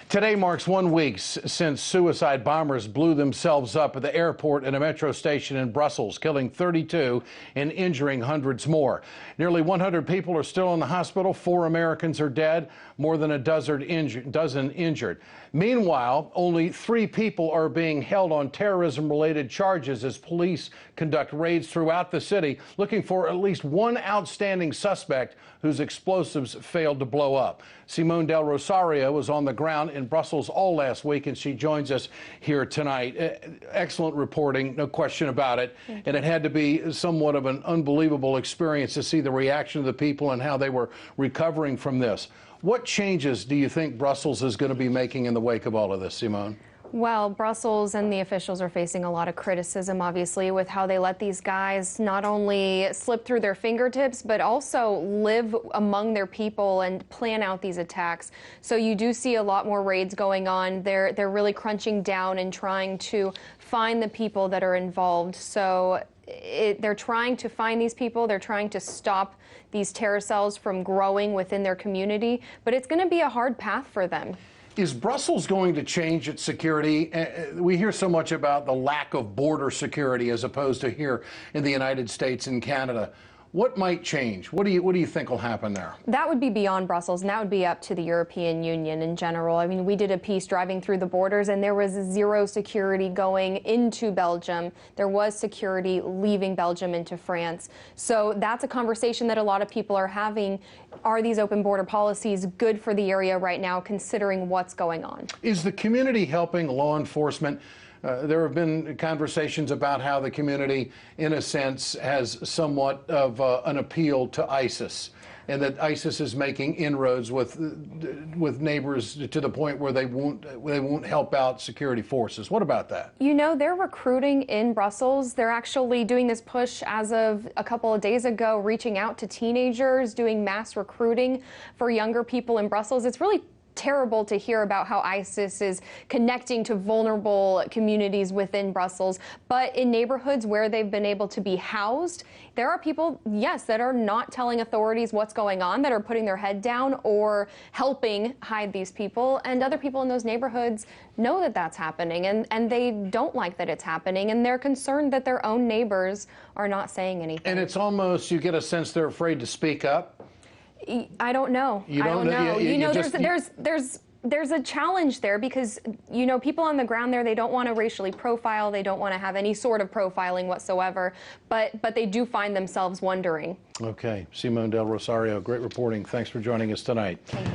Today marks 1 week since suicide bombers blew themselves up at the airport and a metro station in Brussels, killing 32 and injuring hundreds more. Nearly 100 people are still in the hospital. 4 Americans are dead, more than a dozen injured. Meanwhile, only 3 people are being held on terrorism-related charges as police conduct raids throughout the city, looking for at least one outstanding suspect whose explosives failed to blow up. Simone Rosario was on the ground in Brussels all last week, and she joins us here tonight. Excellent reporting, no question about it. And it had to be somewhat of an unbelievable experience to see the reaction of the people and how they were recovering from this. What changes do you think Brussels is going to be making in the wake of all of this, Simone? Well, Brussels and the officials are facing a lot of criticism, obviously, with how they let these guys not only slip through their fingertips, but also live among their people and plan out these attacks. So you do see a lot more raids going on. They're really crunching down and trying to find the people that are involved. So they're trying to find these people. They're trying to stop these terror cells from growing within their community. But it's going to be a hard path for them. Is Brussels going to change its security? We hear so much about the lack of border security as opposed to here in the United States and Canada. What might change? What do you think will happen there? That would be beyond Brussels, and that would be up to the European Union in general. I mean, we did a piece driving through the borders, and there was zero security going into Belgium. There was security leaving Belgium into France. So that's a conversation that a lot of people are having. Are these open border policies good for the area right now, considering what's going on? Is the community helping law enforcement? There have been conversations about how the community, in a sense, has somewhat of an appeal to ISIS, and that ISIS is making inroads with neighbors to the point where they won't help out security forces. What about that? You know, they're recruiting in Brussels. They're actually doing this push as of a couple of days ago, reaching out to teenagers, doing mass recruiting for younger people in Brussels. It's really terrible to hear about how ISIS is connecting to vulnerable communities within Brussels. But in neighborhoods where they've been able to be housed, there are people, yes, that are not telling authorities what's going on, that are putting their head down or helping hide these people. And other people in those neighborhoods know that that's happening, and they don't like that it's happening, and they're concerned that their own neighbors are not saying anything. And it's almost, you get a sense they're afraid to speak up. I don't know. You don't know. You know, there's a challenge there because, you know, people on the ground there, they don't want to racially profile. They don't want to have any sort of profiling whatsoever. But they do find themselves wondering. Okay. Simone Rosario, great reporting. Thanks for joining us tonight.